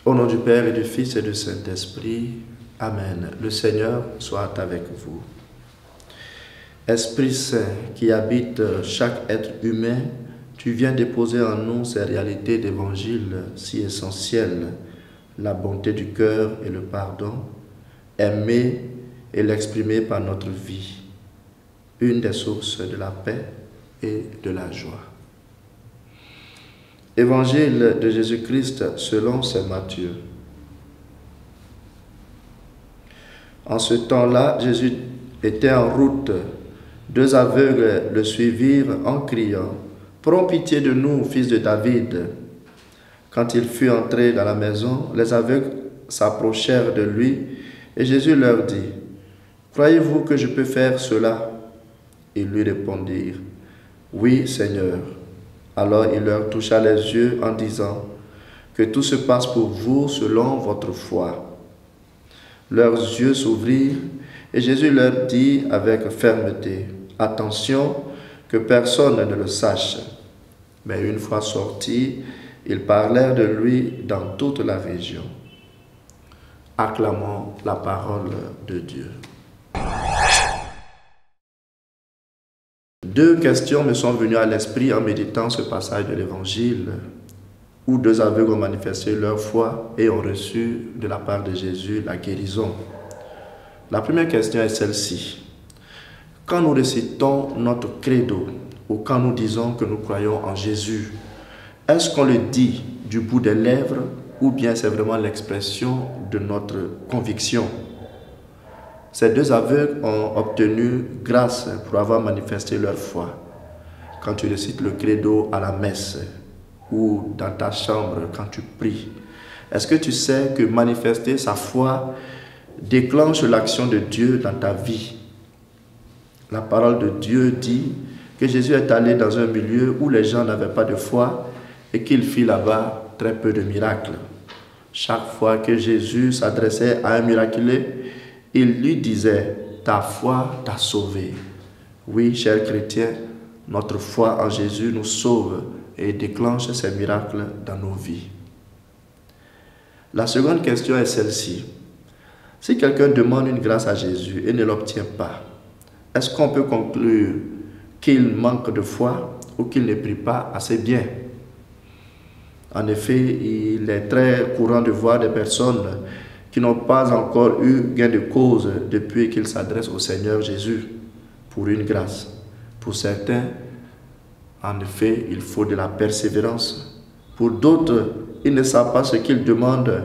Au nom du Père et du Fils et du Saint-Esprit. Amen. Le Seigneur soit avec vous. Esprit Saint qui habite chaque être humain, tu viens déposer en nous ces réalités d'évangile si essentielles, la bonté du cœur et le pardon, aimer et l'exprimer par notre vie, une des sources de la paix et de la joie. Évangile de Jésus-Christ selon saint Matthieu. En ce temps-là, Jésus était en route. 2 aveugles le suivirent en criant « Prends pitié de nous, fils de David !» Quand il fut entré dans la maison, les aveugles s'approchèrent de lui et Jésus leur dit « Croyez-vous que je peux faire cela ?» Ils lui répondirent « Oui, Seigneur. » Alors il leur toucha les yeux en disant « Que tout se passe pour vous selon votre foi. » Leurs yeux s'ouvrirent et Jésus leur dit avec fermeté « Attention, que personne ne le sache. » Mais une fois sortis, ils parlèrent de lui dans toute la région. Acclamons la parole de Dieu. Deux questions me sont venues à l'esprit en méditant ce passage de l'Évangile où 2 aveugles ont manifesté leur foi et ont reçu de la part de Jésus la guérison. La première question est celle-ci. Quand nous récitons notre credo ou quand nous disons que nous croyons en Jésus, est-ce qu'on le dit du bout des lèvres ou bien c'est vraiment l'expression de notre conviction? Ces 2 aveugles ont obtenu grâce pour avoir manifesté leur foi. Quand tu récites le credo à la messe ou dans ta chambre quand tu pries, est-ce que tu sais que manifester sa foi déclenche l'action de Dieu dans ta vie? La parole de Dieu dit que Jésus est allé dans un milieu où les gens n'avaient pas de foi et qu'il fit là-bas très peu de miracles. Chaque fois que Jésus s'adressait à un miraculé, il lui disait « Ta foi t'a sauvé ». Oui, chers chrétiens, notre foi en Jésus nous sauve et déclenche ces miracles dans nos vies. La seconde question est celle-ci. Si quelqu'un demande une grâce à Jésus et ne l'obtient pas, est-ce qu'on peut conclure qu'il manque de foi ou qu'il ne prie pas assez bien? En effet, il est très courant de voir des personnes qui n'ont pas encore eu gain de cause depuis qu'ils s'adressent au Seigneur Jésus pour une grâce. Pour certains, en effet, il faut de la persévérance. Pour d'autres, ils ne savent pas ce qu'ils demandent.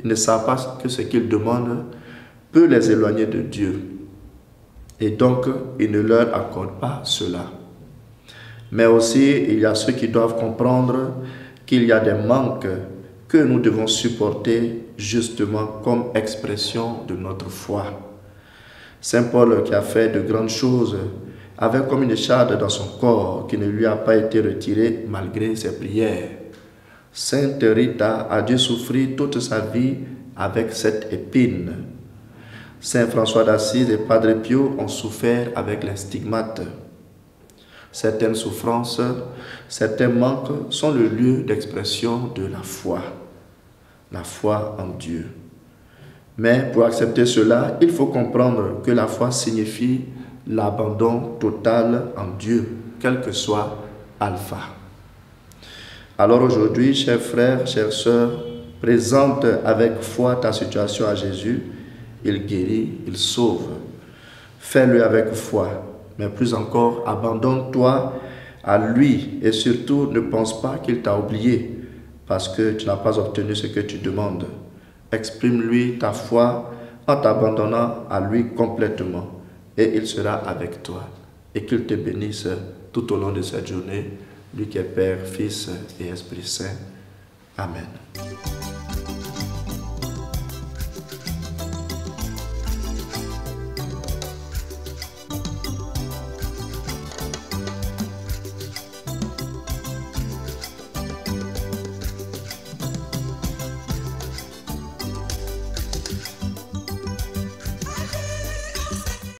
Ils ne savent pas que ce qu'ils demandent peut les éloigner de Dieu. Et donc, ils ne leur accordent pas cela. Mais aussi, il y a ceux qui doivent comprendre qu'il y a des manques que nous devons supporter justement comme expression de notre foi. Saint Paul, qui a fait de grandes choses, avait comme une écharde dans son corps qui ne lui a pas été retirée malgré ses prières. Sainte Rita a dû souffrir toute sa vie avec cette épine. Saint François d'Assise et Padre Pio ont souffert avec les stigmates. Certaines souffrances, certains manques sont le lieu d'expression de la foi en Dieu. Mais pour accepter cela, il faut comprendre que la foi signifie l'abandon total en Dieu, quel que soit alpha. Alors aujourd'hui, chers frères, chères sœurs, présente avec foi ta situation à Jésus. Il guérit, il sauve. Fais-le avec foi. Mais plus encore, abandonne-toi à lui et surtout ne pense pas qu'il t'a oublié parce que tu n'as pas obtenu ce que tu demandes. Exprime-lui ta foi en t'abandonnant à lui complètement et il sera avec toi. Et qu'il te bénisse tout au long de cette journée, lui qui est Père, Fils et Esprit Saint. Amen.